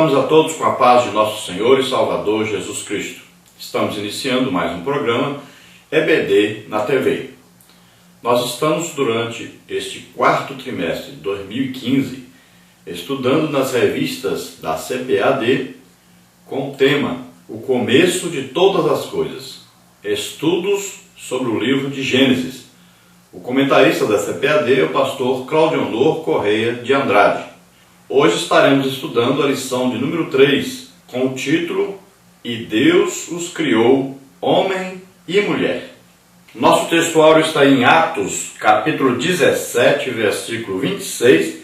Saudamos a todos com a paz de nosso Senhor e Salvador Jesus Cristo. Estamos iniciando mais um programa EBD na TV. Nós estamos durante este quarto trimestre de 2015 estudando nas revistas da CPAD com o tema O Começo de Todas as Coisas, estudos sobre o livro de Gênesis. O comentarista da CPAD é o pastor Claudionor Correia de Andrade. Hoje estaremos estudando a lição de número 3, com o título E Deus os criou, homem e mulher. Nosso textuário está em Atos, capítulo 17, versículo 26,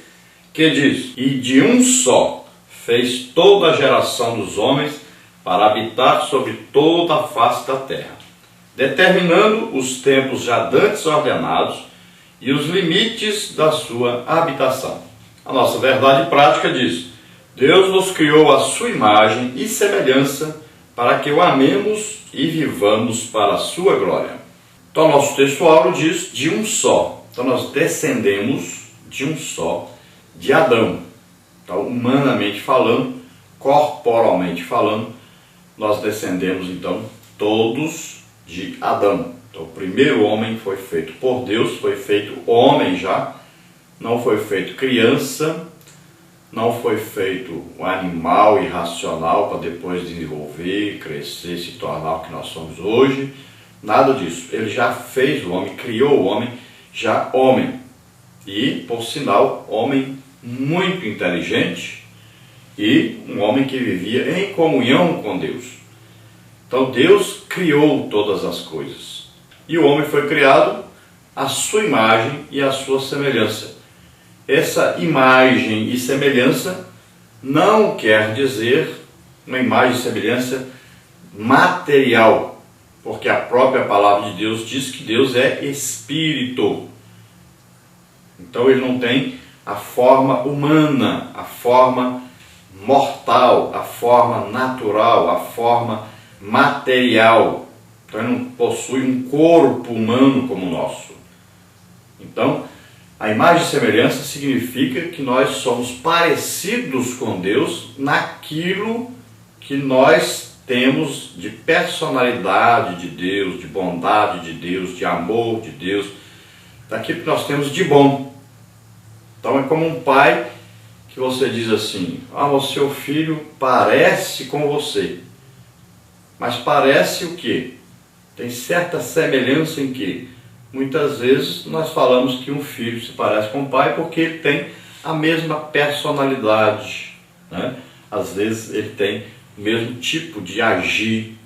que diz: E de um só fez toda a geração dos homens para habitar sobre toda a face da terra, determinando os tempos já dantes ordenados e os limites da sua habitação. A nossa verdade prática diz: Deus nos criou à sua imagem e semelhança para que o amemos e vivamos para a sua glória. Então, nosso textuário diz de um só. Então, nós descendemos de um só, de Adão. Então, humanamente falando, corporalmente falando, nós descendemos, então, todos de Adão. Então, o primeiro homem foi feito por Deus, foi feito homem já, não foi feito criança, não foi feito um animal irracional para depois desenvolver, crescer, se tornar o que nós somos hoje. Nada disso. Ele já fez o homem, criou o homem, já homem. E, por sinal, homem muito inteligente e um homem que vivia em comunhão com Deus. Então Deus criou todas as coisas. E o homem foi criado à sua imagem e à sua semelhança. Essa imagem e semelhança não quer dizer uma imagem e semelhança material, porque a própria palavra de Deus diz que Deus é espírito. Então ele não tem a forma humana, a forma mortal, a forma natural, a forma material. Então ele não possui um corpo humano como o nosso. Então, a imagem e semelhança significa que nós somos parecidos com Deus naquilo que nós temos de personalidade de Deus, de bondade de Deus, de amor de Deus, daquilo que nós temos de bom. Então é como um pai que você diz assim: o seu filho parece com você. Mas parece o quê? Tem certa semelhança em que muitas vezes nós falamos que um filho se parece com o pai porque ele tem a mesma personalidade, né? Às vezes ele tem o mesmo tipo de agir,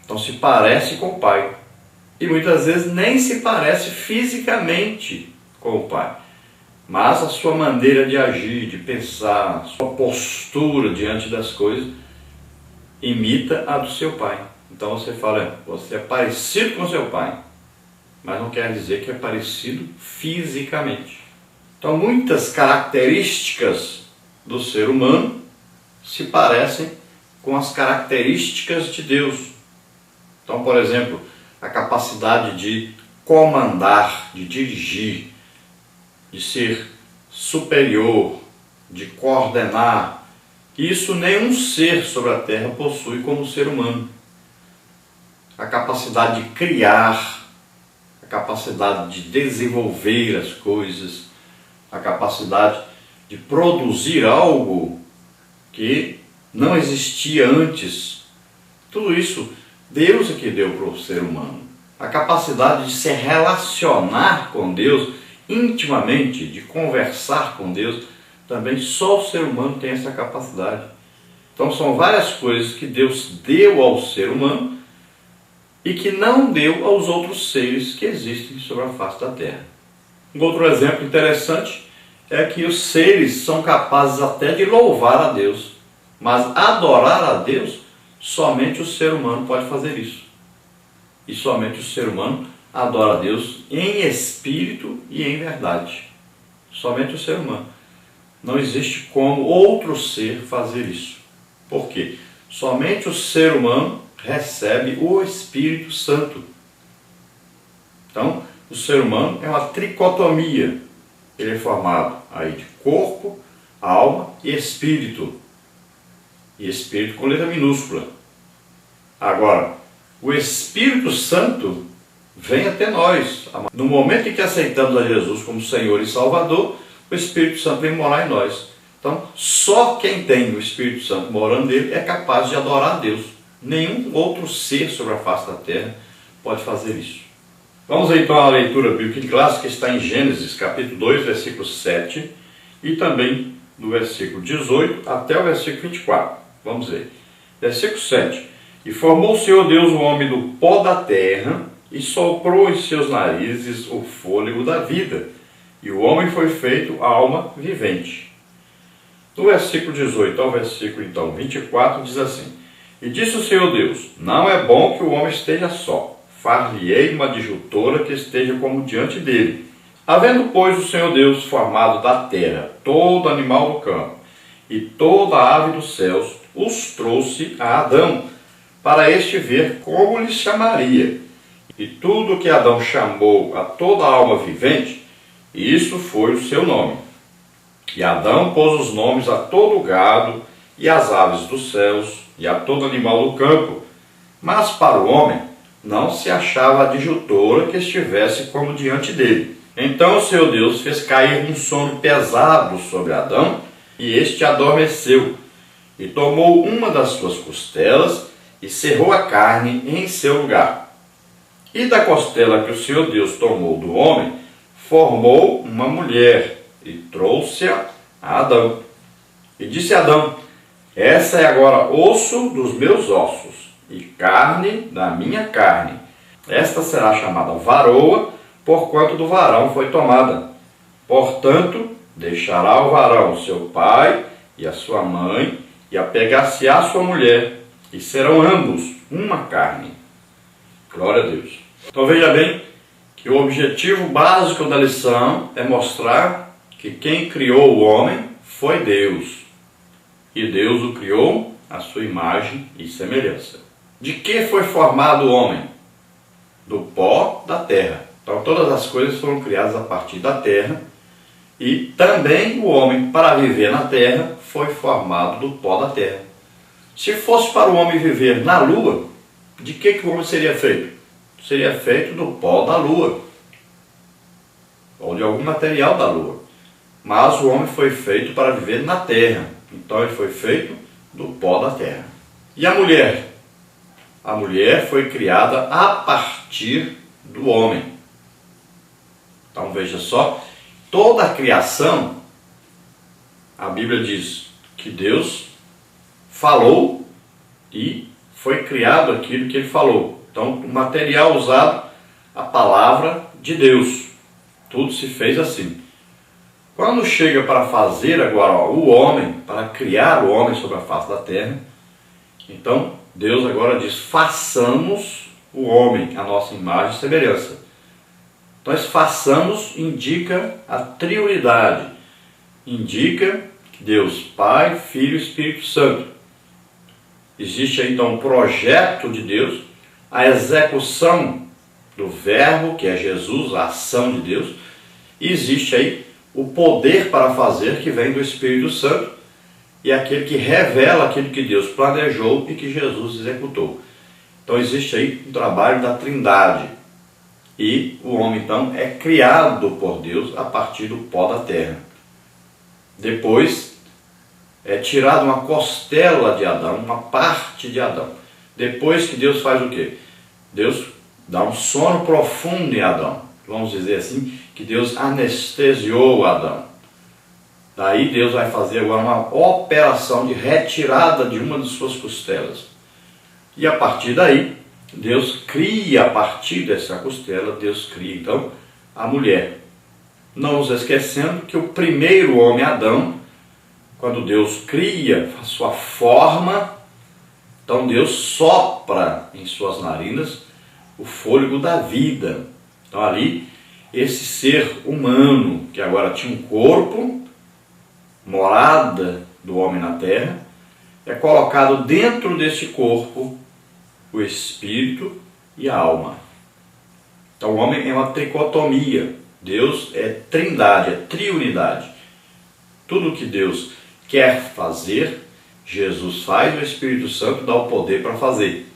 então se parece com o pai. E muitas vezes nem se parece fisicamente com o pai, mas a sua maneira de agir, de pensar, a sua postura diante das coisas imita a do seu pai. Então você fala, você é parecido com seu pai, mas não quer dizer que é parecido fisicamente. Então muitas características do ser humano se parecem com as características de Deus. Então, por exemplo, a capacidade de comandar, de dirigir, de ser superior, de coordenar. Isso nenhum ser sobre a terra possui como ser humano. A capacidade de criar, a capacidade de desenvolver as coisas, a capacidade de produzir algo que não existia antes. Tudo isso Deus é que deu para o ser humano. A capacidade de se relacionar com Deus intimamente, de conversar com Deus, também só o ser humano tem essa capacidade. Então são várias coisas que Deus deu ao ser humano e que não deu aos outros seres que existem sobre a face da terra. Um outro exemplo interessante é que os seres são capazes até de louvar a Deus, mas adorar a Deus, somente o ser humano pode fazer isso. E somente o ser humano adora a Deus em espírito e em verdade. Somente o ser humano. Não existe como outro ser fazer isso. Por quê? Somente o ser humano recebe o Espírito Santo. Então, o ser humano é uma tricotomia. Ele é formado aí de corpo, alma e espírito. e Espírito com letra minúscula. Agora, o Espírito Santo vem até nós. No momento em que aceitamos a Jesus como Senhor e Salvador, o Espírito Santo vem morar em nós. Então, só quem tem o Espírito Santo morando nele é capaz de adorar a Deus. Nenhum outro ser sobre a face da terra pode fazer isso. Vamos então à leitura bíblica clássica, que está em Gênesis, capítulo 2, versículo 7, e também do versículo 18 até o versículo 24. Vamos ver. Versículo 7. E formou o Senhor Deus o homem do pó da terra, e soprou em seus narizes o fôlego da vida, e o homem foi feito alma vivente. No versículo 18 ao versículo então 24 diz assim: E disse o Senhor Deus: Não é bom que o homem esteja só, far-lhe-ei uma adjutora que esteja como diante dele. Havendo, pois, o Senhor Deus formado da terra todo animal do campo e toda ave dos céus, os trouxe a Adão, para este ver como lhes chamaria. E tudo que Adão chamou a toda alma vivente, isso foi o seu nome. E Adão pôs os nomes a todo o gado, e às aves dos céus, e a todo animal do campo. Mas para o homem não se achava adjutora que estivesse como diante dele. Então o Senhor Deus fez cair um sono pesado sobre Adão, e este adormeceu, e tomou uma das suas costelas, e cerrou a carne em seu lugar. E da costela que o Senhor Deus tomou do homem, formou uma mulher, e trouxe-a a Adão. E disse Adão: Essa é agora osso dos meus ossos, e carne da minha carne. Esta será chamada varoa, porquanto do varão foi tomada. Portanto, deixará o varão seu pai e a sua mãe, e apegar-se-á a sua mulher, e serão ambos uma carne. Glória a Deus. Então veja bem que o objetivo básico da lição é mostrar que quem criou o homem foi Deus. E Deus o criou à sua imagem e semelhança. De que foi formado o homem? Do pó da terra. Então todas as coisas foram criadas a partir da terra. E também o homem, para viver na terra, foi formado do pó da terra. Se fosse para o homem viver na lua, de que o homem seria feito? Seria feito do pó da lua, ou de algum material da lua. Mas o homem foi feito para viver na terra. Então ele foi feito do pó da terra. E a mulher? A mulher foi criada a partir do homem. Então veja só, toda a criação, a Bíblia diz que Deus falou e foi criado aquilo que ele falou. Então o material usado, a palavra de Deus. Tudo se fez assim. Quando chega para fazer agora o homem, para criar o homem sobre a face da terra, então Deus agora diz: façamos o homem, a nossa imagem e semelhança. Então esse façamos indica a triunidade, indica que Deus Pai, Filho e Espírito Santo. Existe aí então um projeto de Deus, a execução do verbo, que é Jesus, a ação de Deus, e existe aí o poder para fazer, que vem do Espírito Santo, e aquele que revela aquilo que Deus planejou e que Jesus executou. Então existe aí um trabalho da Trindade, e o homem então é criado por Deus a partir do pó da terra. Depois é tirada uma costela de Adão, uma parte de Adão. Depois que Deus faz o quê? Deus dá um sono profundo em Adão. Vamos dizer assim, que Deus anestesiou Adão. Daí Deus vai fazer agora uma operação de retirada de uma de suas costelas. E a partir daí, Deus cria, a partir dessa costela, Deus cria então a mulher. Não nos esquecendo que o primeiro homem, Adão, quando Deus cria a sua forma, então Deus sopra em suas narinas o fôlego da vida. Então ali, esse ser humano, que agora tinha um corpo, morada do homem na terra, é colocado dentro desse corpo o espírito e a alma. Então o homem é uma tricotomia. Deus é trindade, é triunidade. Tudo que Deus quer fazer, Jesus faz, o Espírito Santo dá o poder para fazer.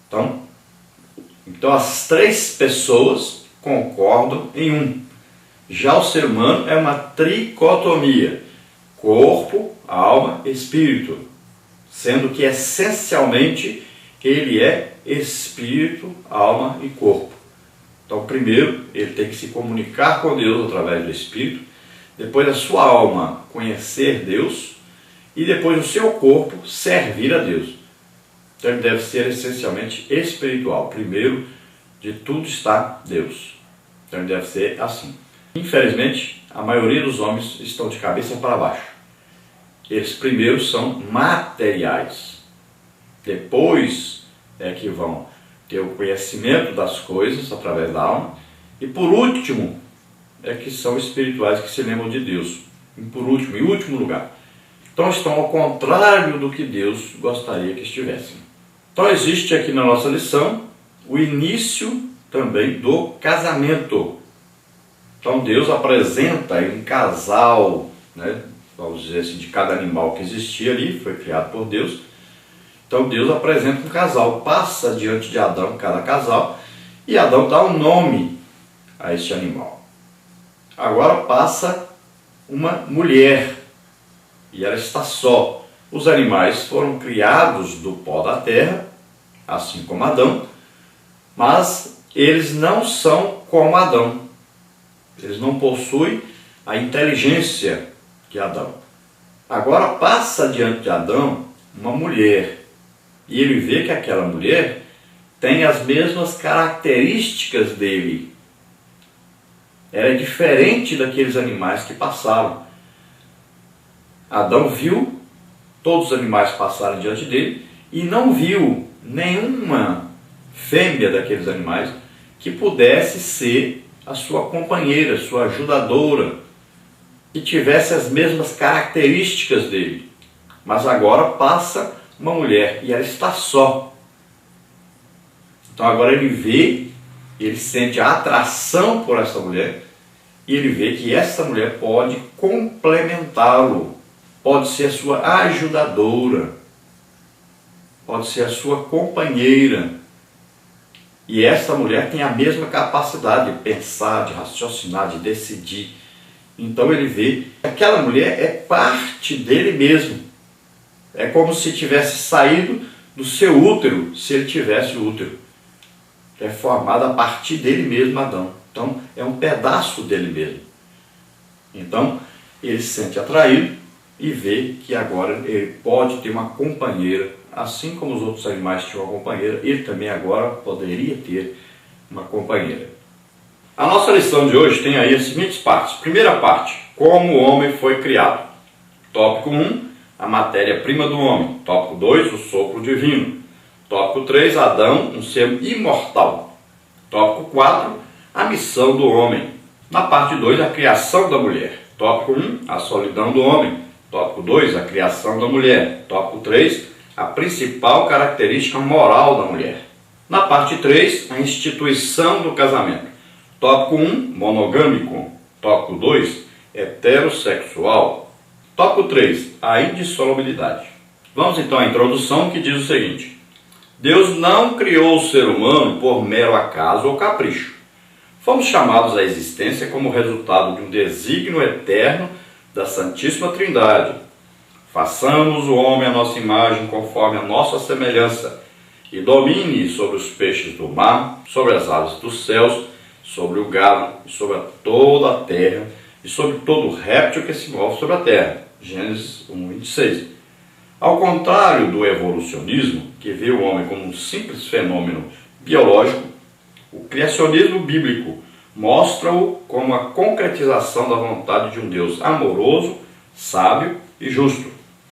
Então as três pessoas concordam em um. Já o ser humano é uma tricotomia: corpo, alma, espírito, sendo que essencialmente ele é espírito, alma e corpo. Então primeiro ele tem que se comunicar com Deus através do espírito, depois a sua alma conhecer Deus e depois o seu corpo servir a Deus. Então ele deve ser essencialmente espiritual. Primeiro de tudo está Deus. Então ele deve ser assim. Infelizmente, a maioria dos homens estão de cabeça para baixo. Eles primeiro são materiais. Depois é que vão ter o conhecimento das coisas através da alma. E por último, é que são espirituais, que se lembram de Deus. E por último, em último lugar. Então estão ao contrário do que Deus gostaria que estivessem. Então existe aqui na nossa lição o início também do casamento. Então Deus apresenta um casal, né, vamos dizer assim, de cada animal que existia ali, foi criado por Deus. Então Deus apresenta um casal, passa diante de Adão cada casal, e Adão dá um nome a este animal. Agora passa uma mulher, e ela está só. Os animais foram criados do pó da terra, assim como Adão, mas eles não são como Adão. Eles não possuem a inteligência de Adão. Agora passa diante de Adão uma mulher, e ele vê que aquela mulher tem as mesmas características dele. Ela é diferente daqueles animais que passaram. Adão viu todos os animais passarem diante dele e não viu nenhuma fêmea daqueles animais que pudesse ser a sua companheira, sua ajudadora, que tivesse as mesmas características dele. Mas agora passa uma mulher e ela está só. Então agora ele vê, ele sente a atração por essa mulher, e ele vê que essa mulher pode complementá-lo, pode ser a sua ajudadora, pode ser a sua companheira. E essa mulher tem a mesma capacidade de pensar, de raciocinar, de decidir. Então ele vê que aquela mulher é parte dele mesmo. É como se tivesse saído do seu útero, se ele tivesse o útero. É formado a partir dele mesmo, Adão. Então é um pedaço dele mesmo. Então ele se sente atraído e vê que agora ele pode ter uma companheira. Assim como os outros animais tinham uma companheira, ele também agora poderia ter uma companheira. A nossa lição de hoje tem aí as seguintes partes. Primeira parte, como o homem foi criado. Tópico 1, a matéria-prima do homem. Tópico 2, o sopro divino. Tópico 3, Adão, um ser imortal. Tópico 4, a missão do homem. Na parte 2, a criação da mulher. Tópico 1, a solidão do homem. Tópico 2, a criação da mulher. Tópico 3, a principal característica moral da mulher. Na parte 3, a instituição do casamento. Tópico 1, monogâmico. Tópico 2, heterossexual. Tópico 3, a indissolubilidade. Vamos então à introdução, que diz o seguinte: Deus não criou o ser humano por mero acaso ou capricho. Fomos chamados à existência como resultado de um desígnio eterno da Santíssima Trindade. Façamos o homem à nossa imagem, conforme a nossa semelhança, e domine sobre os peixes do mar, sobre as aves dos céus, sobre o gado, e sobre toda a terra, e sobre todo réptil que se move sobre a terra. Gênesis 1:26. Ao contrário do evolucionismo, que vê o homem como um simples fenômeno biológico, o criacionismo bíblico mostra-o como a concretização da vontade de um Deus amoroso, sábio e justo.